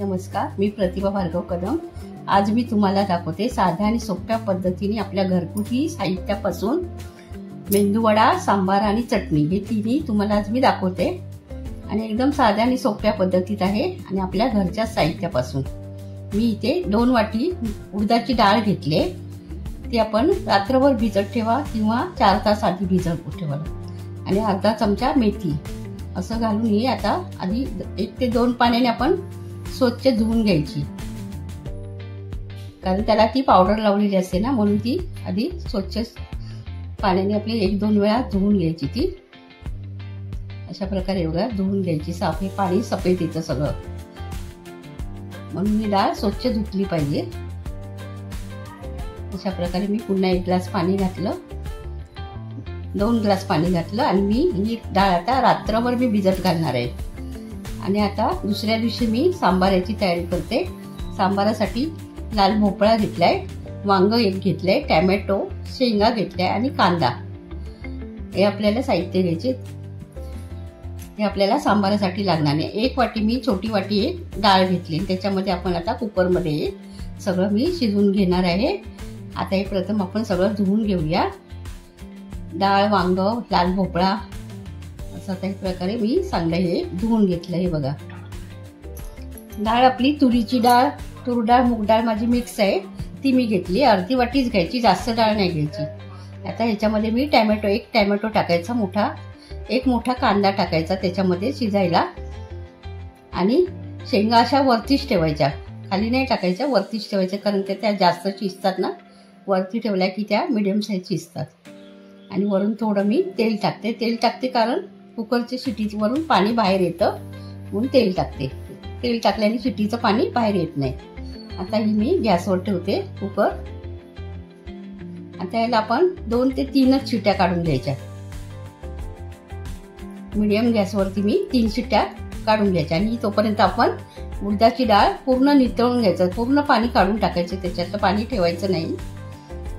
नमस्कार, मी प्रतिभा भार्गव कदम। आज मी तुम्हाला दाखवते साध्या आणि सोप्या पद्धतीने आपल्या घरगुती साहित्यापासून मेंदूवडा, सांबार आणि चटणी हे तिन्ही तुम्हाला आज मी दाखवते आणि एकदम साध्या आणि सोप्या पद्धतीत आहे आणि आपल्या घरच्या साहित्यापासून। मी इथे 2 वाटी उडदाची डाळ घेतली। ती आपण रात्रभर भिजत ठेवा किंवा 4 तास आधी भिजत ठेवा आणि अर्धा चमचा मेथी असं घालून ही आता आधी 1 ते 2 पाण्याने आपण स्वच्छ धुवून घ्यायची, कारण त्याला ती पावडर लावलेली असते ना, म्हणून ती आधी स्वच्छ पाण्याने आपली 1-2 वेळा धुवून घ्यायची। ती अशा प्रकारे बघा धुवून घ्यायची, साफे पाणी सफेद येतं सगळं, म्हणून ही डाळ स्वच्छ धुतली पाहिजे। अशा प्रकारे मी पुन्हा 1 ग्लास पाणी घातलं, 2 ग्लास पाणी घातलं आणि मी ही डाळ आता रात्रभर मी भिजत घालणार आहे। आणि आता दुसऱ्या दिवशी मी सांबाराची तयारी करते। सांबारासाठी लाल भोपळा घेतलाय, वांग 1 घेतलंय, टोमॅटो, शेंगा घेतलाय आणि कांदा हे आपल्याला साहित्य घ्यायचे। हे आपल्याला सांबारासाठी लागणार आहे। 1 वाटी मी छोटी वाटी डाळ घेतली, त्याच्यामध्ये आपण आता कुकरमध्ये सगळं मी शिजवून घेणार आहे। आता हे प्रथम आपण सगळं धुवून घेऊया। डाळ, वांग, लाल भोपळा असं काही प्रकारे मी चांगलं हे धुवून घेतलं। हे बघा, डाळ आपली तुरीची डाळ, तूर डाळ, मूग डाळ माझी मिक्स आहे, ती मी घेतली। अर्धी वाटीच घ्यायची, जास्त डाळ नाही घ्यायची। आता ह्याच्यामध्ये मी टोमॅटो 1 टोमॅटो टाकायचा मोठा, 1 मोठा कांदा टाकायचा त्याच्यामध्ये शिजायला आणि शेंगा अशा वरतीच ठेवायच्या, खाली नाही टाकायच्या, वरतीच ठेवायच्या, कारण त्या जास्त शिजतात ना, वरती ठेवल्या की त्या मीडियम साईज शिजतात। आणि वरून थोडं मी तेल टाकते कारण कुकरच्या शिटीच वरून पाणी बाहेर येतं, म्हणून तेल टाकते। तेल टाकल्याने शिटीचं पाणी बाहेर येत नाही। आता ही मी गॅसवर ठेवते कुकर। आता याला आपण 2 ते 3च शिट्ट्या काढून घ्यायच्या। मीडियम गॅसवरती मी 3 शिट्ट्या काढून घ्यायच्या आणि तोपर्यंत आपण उडदाची डाळ पूर्ण नितळून घ्यायचं, पूर्ण पाणी काढून टाकायचं, त्याच्यातलं पाणी ठेवायचं नाही,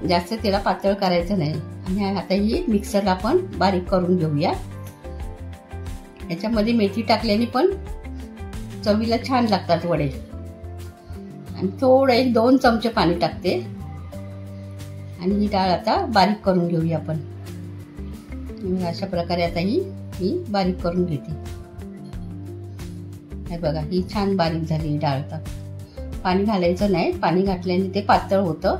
जास्त त्याला पातळ करायचं नाही। आणि आता ही मिक्सरला आपण बारीक करून घेऊया। याच्यामध्ये मेथी टाकल्याने पण चवीला छान लागतात वडे। आणि थोडं 1-2 चमचे पाणी टाकते आणि ही डाळ आता बारीक करून घेऊया आपण। अशा प्रकारे आता ही मी बारीक करून घेते। हे बघा, ही छान बारीक झाली डाळ। आता पाणी घालायचं नाही, पाणी घातल्याने ते पातळ होतं,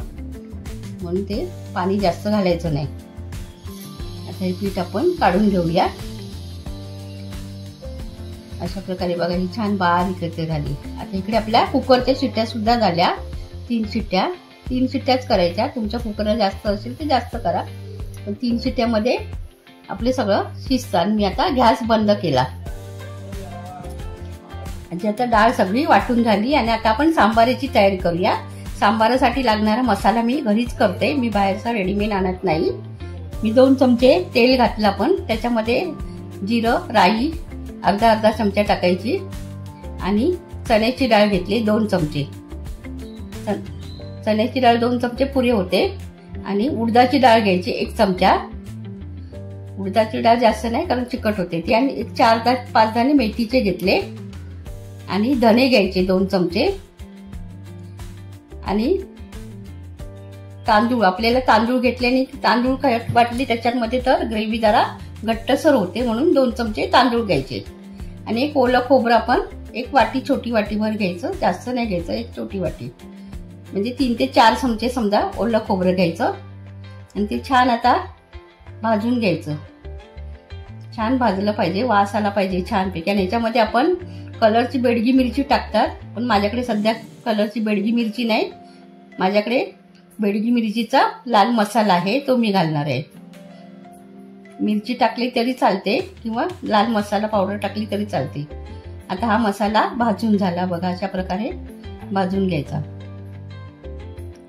म्हणून ते पाणी जास्त घालायचं नाही। आता हे पीठ आपण काढून घेऊया। अशा प्रकारे बघा, ही छान बारीक इथे झाली। आता इकडे आपल्या कुकरच्या शिट्ट्या सुद्धा झाल्या, 3 शिट्ट्याच करायच्या। तुमच्या कुकर जास्त असेल तर जास्त करा, पण 3 शिट्ट्यामध्ये आपले सगळं शिजतं। मी आता गॅस बंद केला। आता डाळ सगळी वाटून झाली आणि आता आपण सांबाराची तयारी करूया। सांबारासाठी लागणारा मसाला मी घरीच करते, मी बाहेरचा रेडीमेड आणत नाही। मी 2 चमचे तेल घातलं आपण, त्याच्यामध्ये जिरं, राई अर्धा चमचा टाकायची आणि चण्याची डाळ घेतली 2 चमचे। चण्याची डाळ 2 चमचे पुरे होते। आणि उडदाची डाळ घ्यायची 1 चमचा। उडदाची डाळ जास्त नाही, कारण चिकट होते ती। आणि 4-5 दाणे मेथीचे घेतले आणि धने घ्यायचे 2 चमचे। आणि तांदूळ, आपल्याला तांदूळ घेतल्याने तांदूळ वाटली त्याच्यामध्ये तर ग्रेव्ही जरा घट्टसर होते, म्हणून 2 चमचे तांदूळ घ्यायचे। आणि 1 ओलं खोबरं आपण 1 वाटी, छोटी वाटीभर घ्यायचं, जास्त नाही घ्यायचं, 1 छोटी वाटी, म्हणजे 3 ते 4 चमचे समजा ओलं खोबरं घ्यायचं। आणि ते छान आता भाजून घ्यायचं, छान भाजलं पाहिजे, वास आला पाहिजे छानपैकी। आणि याच्यामध्ये आपण कलरची बेडगी मिरची टाकतात, पण माझ्याकडे सध्या कलरची बेडगी मिरची नाही, माझ्याकडे बेडगी मिरचीचा लाल मसाला आहे, तो मी घालणार आहे। मिरची टाकली तरी चालते किंवा लाल मसाला पावडर टाकली तरी चालते। आता हा मसाला भाजून झाला बघा, अशा प्रकारे भाजून घ्यायचा।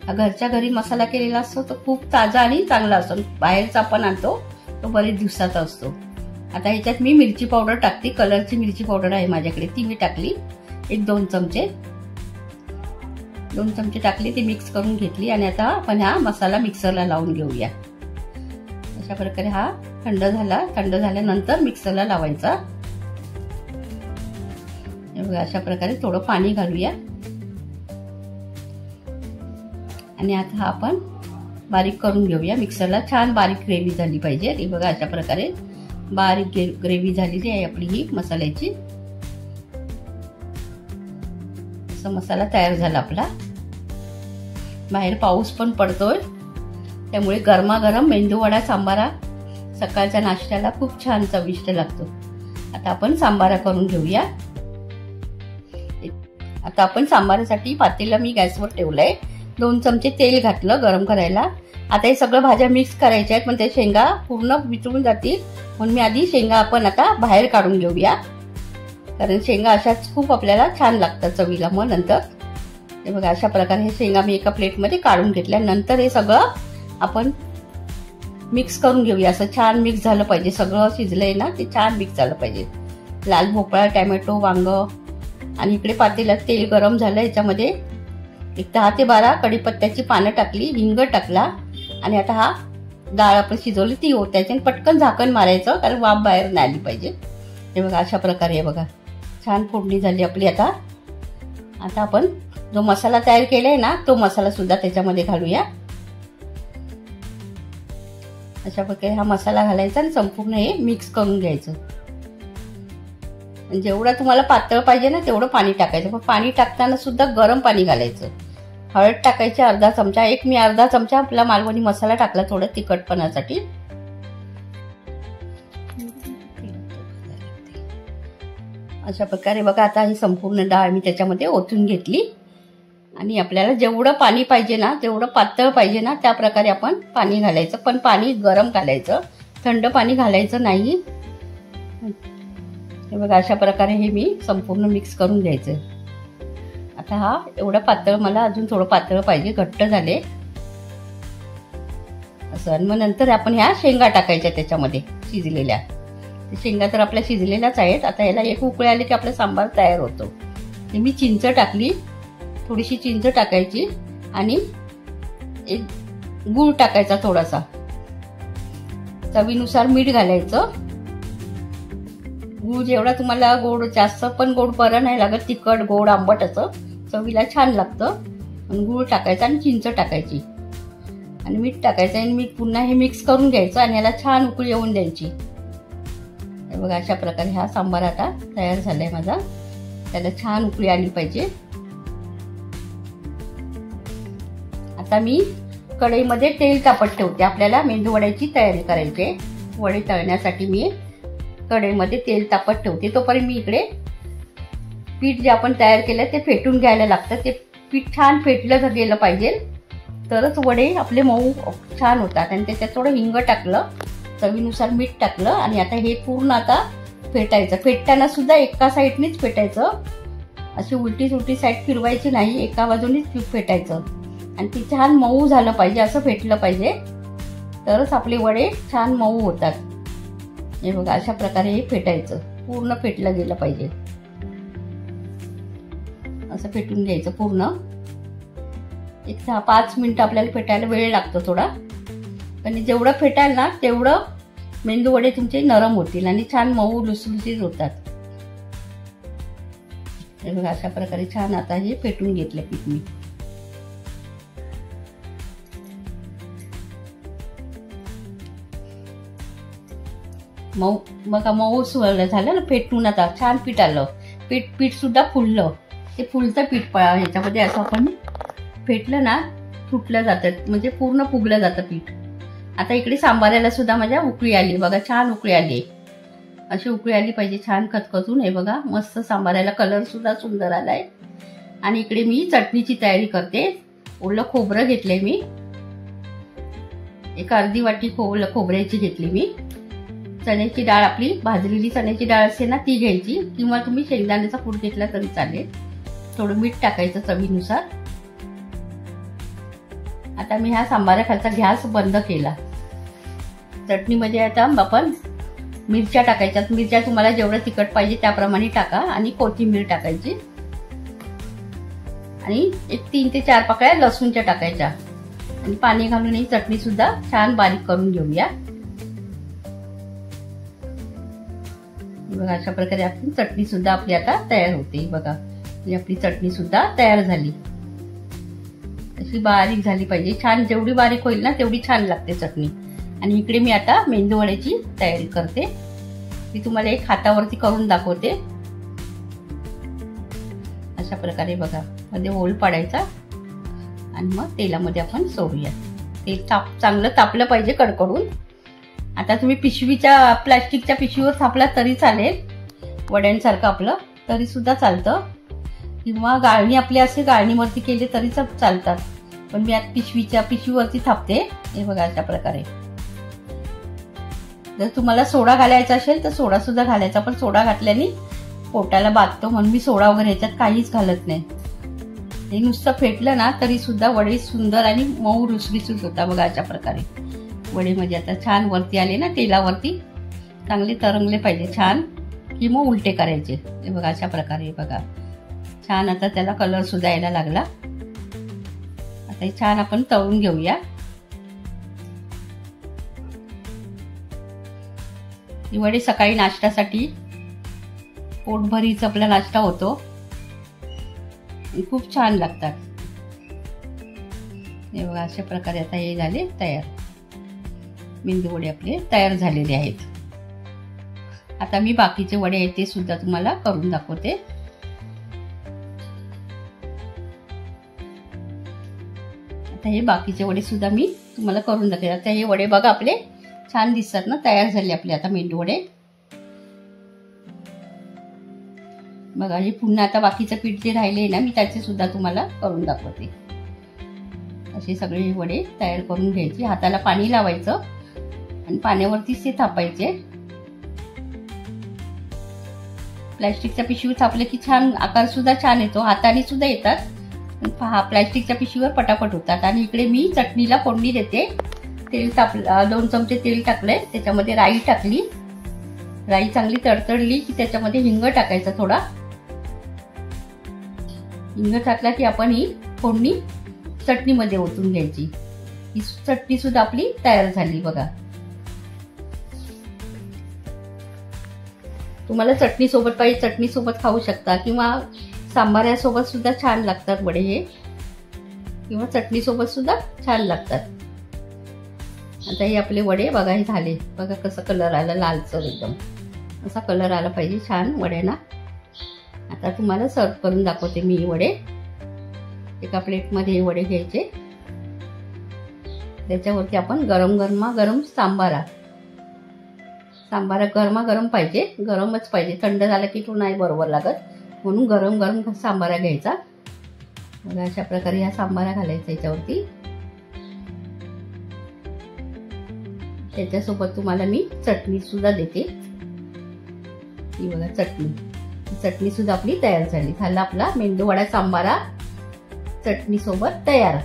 हा घरच्या घरी मसाला केलेला असतो तो खूप ताजा आणि चांगला असतो, बाहेरचा आपण आणतो तो बरेच दिवसाचा असतो। आता ह्याच्यात मी मिरची पावडर टाकते, कलरची मिरची पावडर आहे माझ्याकडे, ती मी टाकली 1-2 चमचे। 2 चमचे टाकली, ती मिक्स करून घेतली आणि आता आपण हा मसाला मिक्सरला लावून घेऊया। अशा प्रकारे हा थंड झाल्यानंतर मिक्सरला लावायचा। बघा अशा प्रकारे थोडं पाणी घालूया आणि आता हा आपण बारीक करून घेऊया मिक्सरला. छान बारीक ग्रेव्ही झाली पाहिजे. हे बघा अशा प्रकारे बारीक ग्रेव्ही झालेली आहे आपली ही मसाल्याची. असा मसाला तयार झाला आपला. बाहेर पाऊस पण पडतोय त्यामुळे गरमागरम मेंदूवडा सांबारा सकाळच्या नाश्त्याला खूप छान चविष्ट लागतो. आता आपण सांबारा करून घेऊया. आता आपण सांबारासाठी पातेलं मी गॅसवर ठेवलंय. 2 चमचे तेल घातलं गरम करायला. आता हे सगळं भाज्या मिक्स करायच्या आहेत पण ते शेंगा पूर्ण वितळून जातील म्हणून मी आधी शेंगा आपण आता बाहेर काढून घेऊया. कारण शेंगा अशाच खूप आपल्याला छान लागतात चवीला. मग नंतर हे बघा अशा प्रकारे हे शेंगा मी एका प्लेटमध्ये काढून घेतल्या. नंतर हे सगळं आपण मिक्स करून घेऊया. असं छान मिक्स झालं पाहिजे. सगळं शिजलंय ना ते छान मिक्स झालं पाहिजे. लाल भोपळा, टॅमॅटो, वांग आणि इकडे पातेल्यात तेल गरम झालं. याच्यामध्ये 10 ते 12 कढीपत्त्याची पानं टाकली, हिंग टाकला आणि आता हा डाळ आपण शिजवली ती ओतायची आणि पटकन झाकण मारायचं कारण वाफ बाहेर नाही आली पाहिजे. हे बघा अशा प्रकारे हे बघा छान फोडणी झाली आपली. आता आपण जो मसाला तयार केलाय ना तो मसाला सुद्धा त्याच्यामध्ये घालूया. अशा प्रकारे हा मसाला घालायचा आणि संपूर्ण हे मिक्स करून घ्यायचं. जेवढं तुम्हाला पातळ पाहिजे ना तेवढं पाणी टाकायचं. पण पाणी टाकताना सुद्धा गरम पाणी घालायचं. हळद टाकायची अर्धा चमचा. मी अर्धा चमचा आपला मालवणी मसाला टाकला थोडं तिखटपणासाठी. अशा प्रकारे बघा आता ही संपूर्ण डाळ मी त्याच्यामध्ये ओतून घेतली आणि आपल्याला जेवढं पाणी पाहिजे ना तेवढं पातळ पाहिजे ना त्या प्रकारे आपण पाणी घालायचं. पण पाणी गरम घालायचं, थंड पाणी घालायचं नाही. हे बघा अशा प्रकारे हे मी संपूर्ण मिक्स करून घ्यायचं. आता हा एवढा पातळ मला अजून थोडं पातळ पाहिजे, घट्ट झाले असं. आणि मग नंतर आपण ह्या शेंगा टाकायच्या त्याच्यामध्ये शिजलेल्या. शेंगा तर आपल्या शिजलेल्याच आहेत. आता याला एक उकळी आली की आपला सांबार तयार होतो. मी चिंच टाकली, थोडीशी चिंच टाकायची आणि एक गूळ टाकायचा थोडासा. चवीनुसार मीठ घालायचं. गूळ जेवढा तुम्हाला गोड, जास्त पण गोड बरं नाही लागत, तिखट गोड आंबट असं चवीला छान लागतं. गूळ टाकायचा आणि चिंच टाकायची आणि मीठ टाकायचं आणि मी पुन्हा हे मिक्स करून घ्यायचं आणि याला छान उकळी येऊन द्यायची. हे बघा अशा प्रकारे हा सांबार आता तयार झालाय माझा. त्याला छान उकळी आली पाहिजे. आता मी कढईमध्ये तेल तापत ठेवते. आपल्याला मेंदूवड्याची तयारी करायची. वडे तळण्यासाठी मी कढईमध्ये तेल तापत ठेवते. तोपर्यंत मी इकडे पीठ जे आपण तयार केलं ते फेटून घ्यायला लागतं. ते पीठ छान फेटलं गेलं पाहिजे तरच वडे आपले मऊ छान होतात. आणि त्याच्यात थोडं हिंग टाकलं, चवीनुसार मीठ टाकलं आणि आता हे पूर्ण आता फेटायचं. फेटताना सुद्धा एका साईडनीच फेटायचं. अशी उलटी सुलटी साईड फिरवायची नाही, एका बाजूनीच फेटायचं. आणि ती छान मऊ झालं पाहिजे, असं फेटलं पाहिजे तरच आपले वडे छान मऊ होतात. हे बघा अशा प्रकारे हे फेटायचं. पूर्ण फेटलं गेलं पाहिजे. असं फेटून घ्यायचं पूर्ण. 5 मिनिटं आपल्याला फेटायला वेळ लागतो थोडा. पण जेवढं फेटाल ना तेवढं मेंदू वडे तुमचे नरम होतील आणि छान मऊ लुसलुसीत होतात. हे बघा अशा प्रकारे छान आता हे फेटून घेतलं पीठ मी. मऊ बघा मऊ झालं ना फेटून. आता छान पीठ आलं. पीठ सुद्धा फुललं. ते फुलतं पीठ ह्याच्यामध्ये असं आपण फेटलं ना फुटलं जातं, म्हणजे पूर्ण फुगलं जातं पीठ. आता इकडे सांबाराला सुद्धा माझ्या उकळी आली बघा, छान उकळी आली. अशी उकळी आली पाहिजे छान खतखतून. हे बघा मस्त सांबाराला कलर सुद्धा सुंदर आलाय. आणि इकडे मी चटणीची तयारी करते. ओलं खोबरं घेतलंय मी, एक अर्धी वाटी खोबऱ्याची घेतली मी. चण्याची डाळ, आपली भाजलेली चण्याची डाळ असते ना ती घ्यायची, किंवा तुम्ही शेंगदाण्याचा कूट घेतला तरी चालेल. थोडं मीठ टाकायचं चवीनुसार. आता मी ह्या सांबाराखालचा गॅस बंद केला. चटणीमध्ये आता आपण मिरच्या टाकायच्या. मिरच्या तुम्हाला जेवढं तिखट पाहिजे त्याप्रमाणे टाका आणि कोथिंबीर टाकायची आणि एक 3 ते 4 पाकळ्या लसूणच्या टाकायच्या आणि पाणी घालून ही चटणी सुद्धा छान बारीक करून घेऊया. बघा अशा प्रकारे आपण चटणी सुद्धा आपली आता तयार होते बघा. म्हणजे आपली चटणी सुद्धा तयार झाली. अशी बारीक झाली पाहिजे छान. जेवढी बारीक होईल ना तेवढी छान लागते चटणी. आणि इकडे मी आता मेंदू वड्याची तयारी करते. मी तुम्हाला एक हातावरती करून दाखवते. अशा प्रकारे बघा मध्ये होल पाडायचा आणि मग तेलामध्ये आपण सोडूया. ते चांगलं तापलं पाहिजे कडकडून. आता तुम्ही पिशवीच्या प्लास्टिकच्या पिशवीवर थापला तरी चालेल, वड्यांसारखं आपलं तरी सुद्धा चालतं, किंवा गाळणी आपली असे गाळणीवरती केले तरी चालतात. पण मी आता पिशवीवरती थापते. हे बघा अशा प्रकारे. जर तुम्हाला सोडा घालायचा असेल तर सोडा सुद्धा घालायचा, पण सोडा घातल्याने पोटाला बाधतो म्हणून मी सोडा वगैरे ह्याच्यात काहीच घालत नाही. हे नुसतं फेटलं ना तरी सुद्धा वडे सुंदर आणि मऊ रुसरुसीत होता. बघा अशा प्रकारे वडे म्हणजे आता छान वरती आले ना तेलावरती, चांगले तरंगले पाहिजे छान, की मग उलटे करायचे. हे बघा अशा प्रकारे बघा छान. आता त्याला कलर सुद्धा यायला लागला. आता हे छान आपण तळून घेऊया. ही वडे सकाळी नाश्त्यासाठी पोटभरीच आपला नाश्ता होतो. खूप छान लागतात. हे बघा अशा प्रकारे आता हे झाले तयार. मेंदू वडे आपले तयार झालेले आहेत. आता मी बाकीचे वडे आहेत ते सुद्धा तुम्हाला करून दाखवते. आता हे बाकीचे वडे सुद्धा मी तुम्हाला करून दाखवते. आता हे वडे बघा आपले छान दिसतात ना, तयार झाले आपले आता मेंदू वडे. बघा हे पुन्हा आता बाकीचं पीठ जे राहिले ना मी त्याचे सुद्धा तुम्हाला करून दाखवते. असे सगळे वडे तयार करून घ्यायचे. हाताला पाणी लावायचं आणि पाण्यावरतीच ते थापायचे. प्लॅस्टिकच्या पिशवी थापले की छान आकार सुद्धा छान येतो. हाताने सुद्धा येतात, पण प्लॅस्टिकच्या पिशवीवर पटापट होतात. आणि इकडे मी चटणीला फोडणी देते. तेल तापलं, 2 चमचे तेल टाकले, त्याच्यामध्ये राई टाकली. राई चांगली तडतडली की त्याच्यामध्ये हिंग टाकायचा थोडा. हिंग टाकला की आपण ही फोडणी चटणीमध्ये ओतून घ्यायची. ही चटणी सुद्धा आपली तयार झाली बघा. तुम्हाला चटणी सोबत पाहिजे चटणी सोबत खाऊ शकता, किंवा सांबाऱ्यासोबत सुद्धा छान लागतात वडे हे, किंवा चटणी सोबत सुद्धा छान लागतात. आता हे आपले वडे बघा हे झाले. बघा कसा कलर आला, लालसर एकदम असा कलर आला पाहिजे छान वड्यांना. आता तुम्हाला सर्व करून दाखवते मी हे वडे. एका प्लेटमध्ये हे वडे घ्यायचे. त्याच्यावरती आपण गरम सांबारा गरमागरम पाहिजे, गरमच पाहिजे. थंड झाला की तो नाही बरोबर लागत, म्हणून गरम सांबारा घ्यायचा. बघा अशा प्रकारे हा सांबारा घालायचा याच्यावरती. त्याच्यासोबत तुम्हाला मी चटणी सुद्धा देते. ही बघा चटणी सुद्धा आपली तयार झाली. झाला आपला मेंदू वडा सांबारा चटणी सोबत तयार.